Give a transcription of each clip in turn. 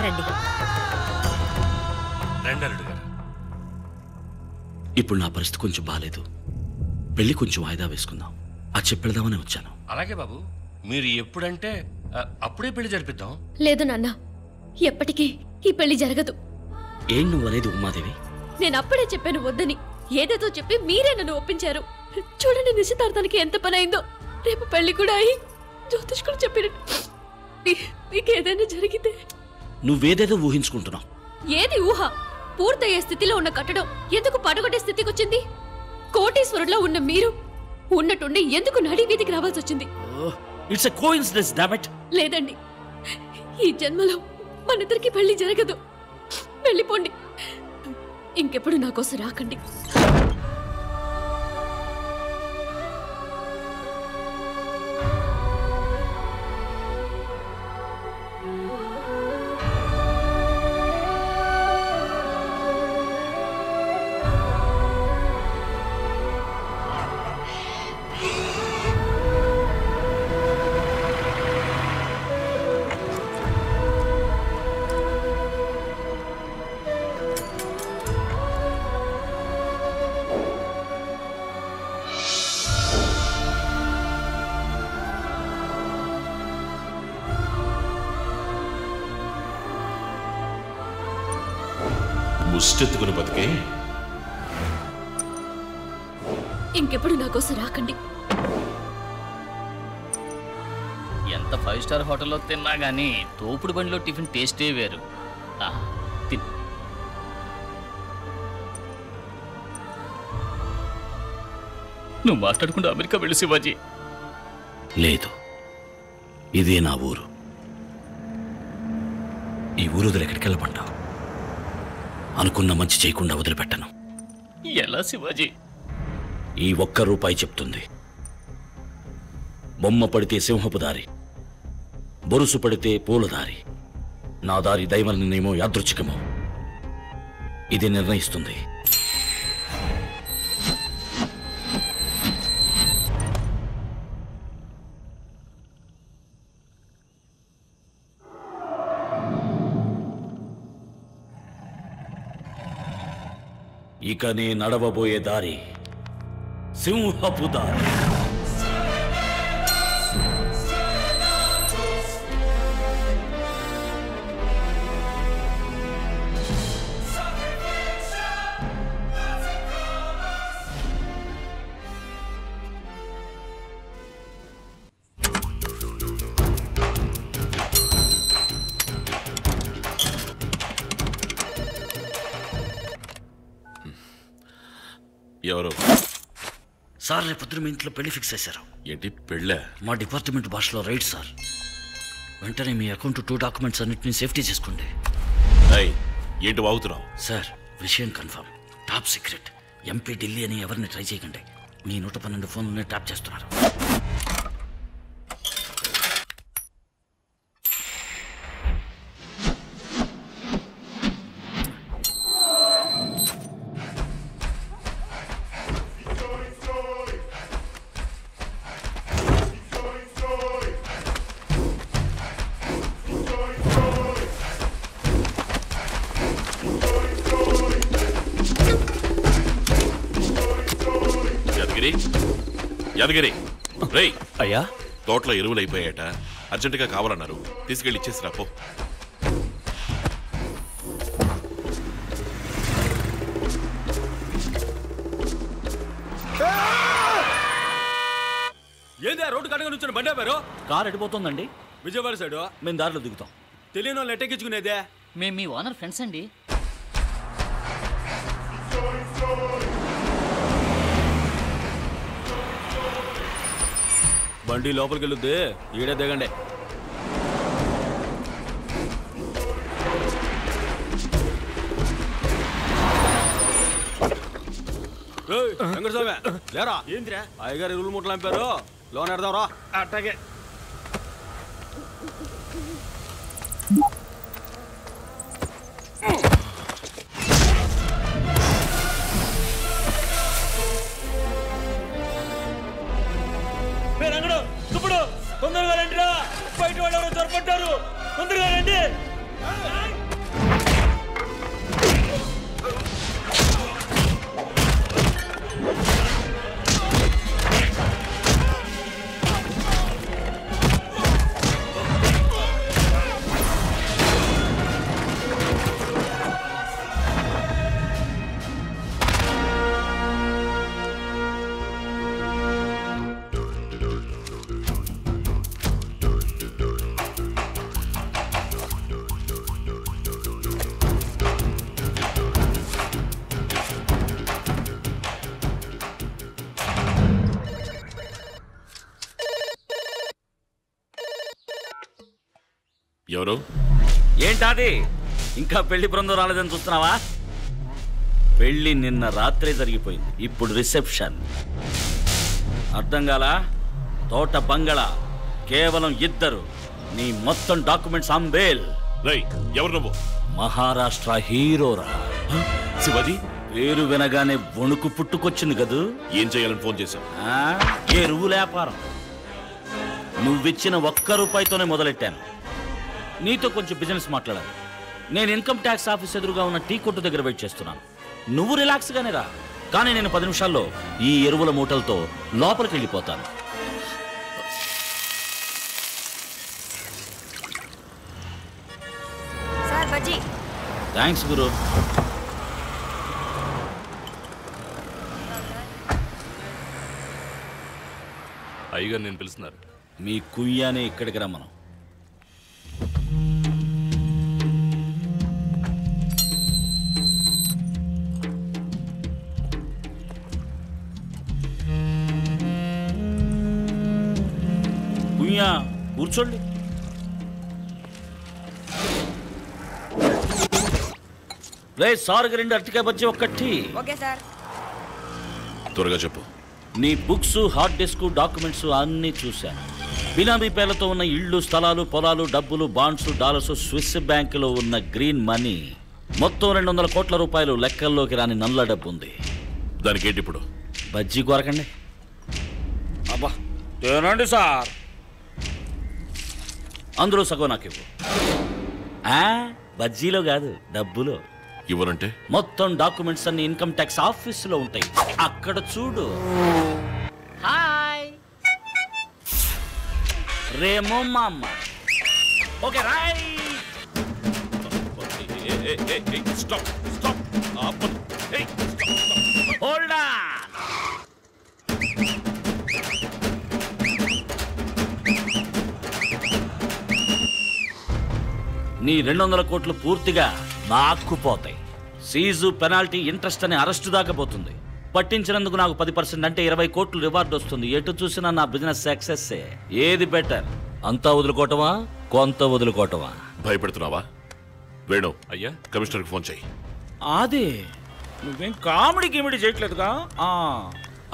రండి. ఇప్పుడు నా పరిస్థితి కొంచెం బాగాలేదు. పెళ్లి కొంచెం వాయిదా వేసుకుందాం. అది చెప్పెళ్దామని వచ్చాను. అలాగే బాబు, మీరు ఎప్పుడంటే అప్పుడే పెళ్లి జరిపిద్దాం. లేదు నాన్న, ఎప్పటికీ ఈ పెళ్లి జరగదు. ఏం నువ్వు అనేది ఉమాదేవి? నేను అప్పుడే చెప్పాను వద్దని. ఏదేదో చెప్పి మీరే నన్ను ఒప్పించారు. చూడండి నిశ్చితార్థానికి ఎంత పని అయిందో. రేపు పెళ్లి కూడా అయి జ్యోతిష్కుడు చెప్పినట్టు మీకేదైనా జరిగితే. నువ్వేదేదో ఊహించుకుంటున్నావు. ఏది ఊహ? పూర్తయ్యే స్థితిలో ఉన్న కట్టడం ఎందుకు పడగొట్టే స్థితికి వచ్చింది? కోటీశ్వరుడిలో ఉన్న మీరు ఉన్నట్టుండి ఎందుకు నడి వీధికి రావాల్సి వచ్చింది? It's a coincidence damn it. లేదండి, ఈ జన్మలో మనిద్దరికి పెళ్లి జరగదు. వెళ్ళిపోండి, ఇంకెప్పుడు నా కోసం రాకండి. ముష్టెత్తుకుని బతికే ఇంకెప్పుడు నా కోసం రాకండి. ఎంత 5 స్టార్ హోటల్లో తిన్నా గానీ తోపుడు బండిలో టిఫిన్ టేస్టే వేరు. నువ్వు మాట్లాడకుండా అమెరికా వెళ్ళి శివాజీ. లేదు, ఇదే నా ఊరు. ఈ ఊరు వదిలి ఎక్కడికి వెళ్ళమంటావు? అనుకున్న మంచి చేయకుండా వదిలిపెట్టను. ఎలా శివాజీ? ఈ ₹1 చెప్తుంది. బొమ్మ పడితే సింహపు దారి, బొరుసు పడితే పూలదారి. నా దారి దైవ నిర్ణయమో యాదృచ్ఛికమో ఇది నిర్ణయిస్తుంది. ఇక నే నడవబోయే దారి సింహపు దారి. ఎవరు సార్? రేపొద్దున మీ ఇంట్లో పెళ్లి ఫిక్స్ చేశారు. ఏంటి పెళ్ళా? మా డిపార్ట్మెంట్ భాషలో రైట్ సార్. వెంటనే మీ అకౌంట్ 2 డాక్యుమెంట్స్ అన్నిటిని సేఫ్టీ చేసుకోండి. ఏంటి వాగుతున్నావు? సార్, విషయం confirm, top secret. MP Delhi అని ఎవరిని ట్రై చేయకండి. మీ 112 ఫోన్లని ట్యాప్ చేస్తున్నారు. యాదగిరి, రేయ్ అయ్యా, తోటలో ఎరువులు అయిపోయాట, అర్జెంటుగా కావాలన్నారు, తీసుకెళ్ళి ఇచ్చేసి రాపో. ఏంది రోడ్డు కడగా నుంచి బండి ఆపారు? కార్ ఎడిపోతుందండి. విజయవాడ సైడ్ మేము దారిలో దిగుతాం. తెలియని వాళ్ళు ఎట్టెక్కించుకునేదే. మేము మీ ఓనర్ ఫ్రెండ్స్ అండి. బండి లోపలికి వెళ్ళొద్ది, ఈడే దిగండి. వెంకటస్వామి లేరా? ఏంద్రా అయ్యగారు ఎరువులు ముట్టలు అంపారు, లోన్ ఎడదాం రా. అట్టాగే. తొందరగా రండిరా, బయట వాళ్ళు ఎవరో దొరపడ్డారు, తొందరగా రండి. ఎవరు? ఏంటాది? ఇంకా పెళ్లి బృందం రాలేదని చూస్తున్నావా? పెళ్లి నిన్న రాత్రే జరిగిపోయింది. ఇప్పుడు రిసెప్షన్. అర్థం కాలా? తోట బంగళా, కేవలం ఇద్దరు. నీ మొత్తం డాక్యుమెంట్స్ అంబేల్. రేయ్, ఎవరు నువ్వు? మహారాష్ట్ర హీరోరా. శివాజీ? పేరు వినగానే వణుకు పుట్టుకొచ్చింది కదూ. ఏం చేయాలని ఫోన్ చేశావు? ఎరువు వ్యాపారం. నువ్విచ్చిన 1 రూపాయితోనే మొదలెట్టాను. నీతో కొంచెం బిజినెస్ మాట్లాడాలి. నేను ఇన్కమ్ ట్యాక్స్ ఆఫీస్ ఎదురుగా ఉన్న టీ కొట్టు దగ్గర వెయిట్ చేస్తున్నాను. నువ్వు రిలాక్స్గానే రా. కానీ నేను 10 నిమిషాల్లో ఈ ఎరువుల మూటలతో లోపలికి వెళ్ళిపోతాను. థ్యాంక్స్ గురు. అయ్యగారు నేను పిలుస్తున్నారు. మీ కుయ్యానే ఇక్కడికి రమ్మను. కుయ్యా కూర్చోండి. రే సార్కి 2 అరటికాయ బజ్జీ, 1 టీ. Okay sir. త్వరగా చెప్పు. నీ బుక్స్, హార్డ్ డిస్క్, డాక్యుమెంట్స్ అన్నీ చూశాను. బినామీ పేర్లతో ఉన్న ఇళ్ళు, స్థలాలు, పొలాలు, డబ్బులు, బాండ్స్, డాలర్స్, స్విస్ బ్యాంకులో ఉన్న గ్రీన్ మనీ మొత్తం 200 కోట్ల రూపాయలు లెక్కల్లోకి రాని నల్ల డబ్బు ఉంది. దానికి ఏంటి ఇప్పుడు? బజ్జీ కొరకండి. అబ్బా తినండి సార్. అందులో సగం నాకు ఇవ్వు. బజ్జీలో కాదు, డబ్బులో. ఇవ్వనంటే? మొత్తం డాక్యుమెంట్స్ అన్ని ఇన్కమ్ ట్యాక్స్ ఆఫీసులో ఉంటాయి. అక్కడ చూడు. హాయ్ రేమో మామ. Okay right. Stop stop. Hold on. నీ 200 కోట్లు పూర్తిగా నాక్కుపోతాయి. సీజు, పెనాల్టీ, ఇంట్రెస్ట్ అనే అరెస్టు దాకా పోతుంది. పట్టించినందుకు నాకు 10% అంటే 20 కోట్లు రివార్డ్ వస్తుంది. ఎటు చూసినా నా బిజినెస్ సక్సెస్. ఏది బెటర్? అంతా వదులుకోవటమా, కొంత వదులుకోవటమా? భయపెడుతున్నావా? వేణు అయ్యా, కమిషనర్కి ఫోన్ చేయి. అదే నువ్వేం కామెడీ గిమిడీ చేయట్లేదుగా.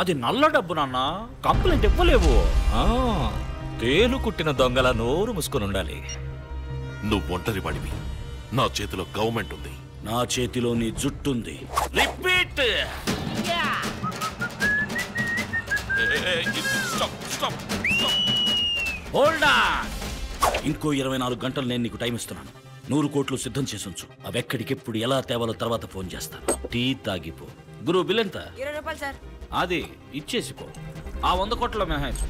అది నల్ల డబ్బు నాన్న, కంప్లైంట్ ఇవ్వలేవు. తేలు కుట్టిన దొంగల నోరు మూసుకొని ఉండాలి. నువ్వు ఒంటరి వాడివి. నా చేతిలో గవర్నమెంట్ ఉంది. నా చేతిలో నీ జుట్టుంది. రిపీట్. Hold on. ఇంకో 24 గంటలు నేను నీకు టైం ఇస్తున్నాను. 100 కోట్లు సిద్ధం చేసి ఉంచు. అవి ఎక్కడికెప్పుడు ఎలా తేవాలో తర్వాత ఫోన్ చేస్తాను. టీ తాగిపో. గురు బిల్ ఎంత? 20 రూపాయలు సార్. అది ఇచ్చేసిపో. ఆ 100 కోట్ల మెహాయించు.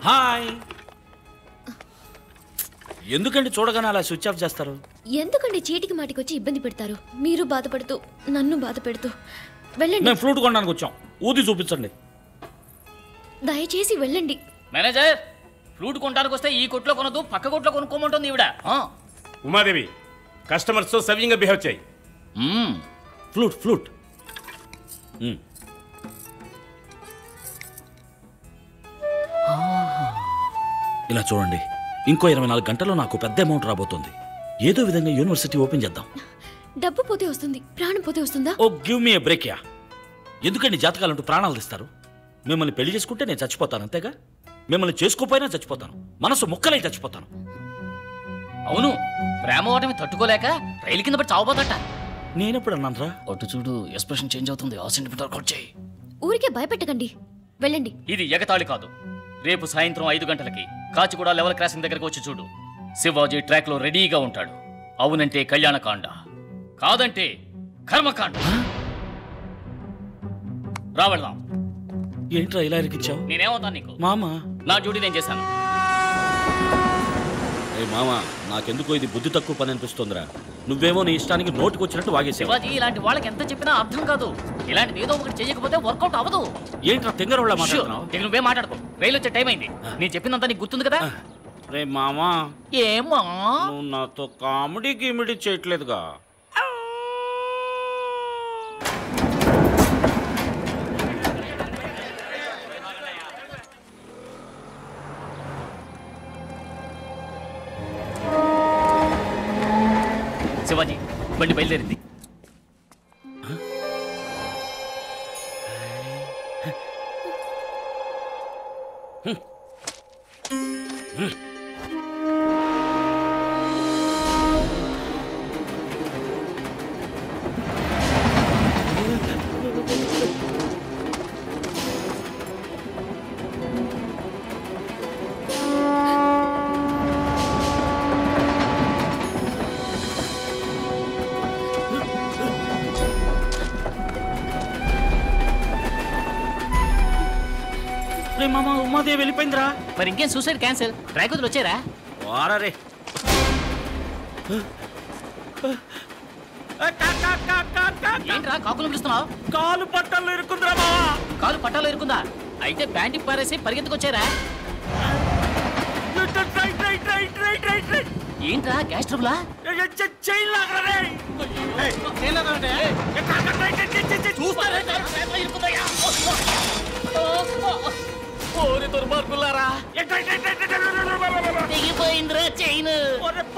హాయ్. ఎందుకండి చూడగానే అలా స్విచ్ ఆఫ్ చేస్తారు? ఎందుకండి చీటికి మాటికి వచ్చి ఇబ్బంది పెడతారు? మీరు బాధపడుతూ నన్ను బాధ పెడుతూ. వెళ్ళండి. మేము ఫ్లూట్ కొనడానికి వచ్చాం. ఊది చూపించండి. దయచేసి వెళ్ళండి. మేనేజర్, ఫ్లూట్ కొనడానికి వస్తే ఈ కొట్లో కొనదు, పక్క కొట్లో కొనుక్కోమంటుంది ఈవిడ. ఉమాదేవి, కస్టమర్స్ తో సవ్యంగా బిహేవ్ చేయి. Flute flute. ఇలా చూడండి, ఇంకో 24 గంటల్లో నాకు పెద్ద అమౌంట్ రాబోతుంది. ఏదో విధంగా యూనివర్సిటీ ఓపెన్ చేద్దాం. డబ్బు పోతే వస్తుంది, ప్రాణం పోతే వస్తుందా? Oh give me a break యా. ఎందుకండి జాతకాలంటూ ప్రాణాలు తీస్తారు? మిమ్మల్ని పెళ్లి చేసుకుంటే నేను చచ్చిపోతాను అంతేగా. మిమ్మల్ని చేసుకోపోయినా చచ్చిపోతాను, మనసు ముక్కలై చచ్చిపోతాను. అవును, ప్రేమ ఓటమి తట్టుకోలేక రైలు కింద పడి చావబోతట. నేనెప్పుడు అన్నానరా? అటు చూడు, ఎక్స్ప్రెషన్ చేంజ్ అవుతుంది. ఆ సెంటిమీటర్ వర్కౌట్ చేయి. ఊరికే భయపెట్టకండి, వెళ్ళండి. ఇది ఎగతాళి కాదు. రేపు సాయంత్రం 5 గంటలకి కాచిగూడ లెవెల్ క్రాసింగ్ దగ్గరకు వచ్చి చూడు. శివాజీ ట్రాక్ లో రెడీగా ఉంటాడు. అవునంటే కళ్యాణకాండ, కాదంటే కర్మకాండ. రావెళ్దాం. ఏంట్రా ఇలా ఇరికిచ్చావు? నేనేమవుతాను నీకు? మామ, నా డ్యూటీ నేను చేశాను. ఏ మామ, నాకెందుకో ఇది బుద్ధి తక్కువ పని అనిపిస్తుందిరా. నువ్వేమో నీ ఇష్టానికి నోటుకు వచ్చినట్టు వాగేసావు. శివాజీ, ఇలాంటి వాళ్ళకి ఎంత చెప్పినా అర్థం కాదు. ఇలాంటిది ఏదో ఒకటి చేయకపోతే వర్కౌట్ అవ్వదు. ఏంట్రా తెంగరవాళ్ళ మాట్లాడుతున్నావు? ఇక నువ్వే మాట్లాడుకో. రైలు వచ్చే టైం అయింది. నేను చెప్పిందంతా నీకు గుర్తుంది కదా? రే మామా, ఏమా నువ్వు నాతో కామెడీ గిమిడీ చేయట్లేదుగా. శివాజీ, బండి బయలుదేరింది. రే మామా, ఉమాదేవి వెళ్ళిపోయిందిరా. మరి ఇంకేం, సూసైడ్ క్యాన్సిల్. ట్రాక్ వదిలి వచ్చారా? వారా రే. ఏంట్రా కాకులు పిలుస్తున్నావు? కాలు పట్టల్లో ఇరుకుందిరా మావా. కాలు పట్టాలో ఇరుకుందా? అయితే ప్యాంటు పారేసి పరిగెత్తుకొచ్చారా? ఏంట్రా గ్యాస్ ట్రబులా? దుర్మార్గులారా, తెగిపోయిందిరా చైన్.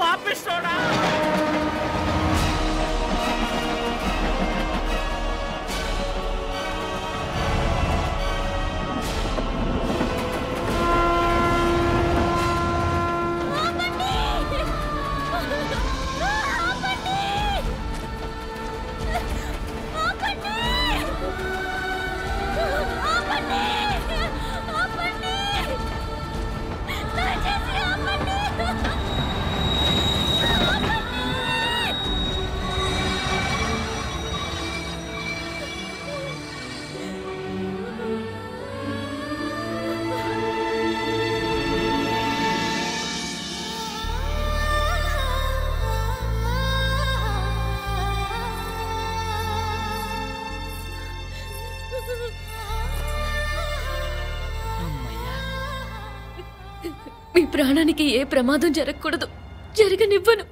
పాపిస్తోడా. మీ ప్రాణానికి ఏ ప్రమాదం జరగకూడదు, జరగనివ్వను.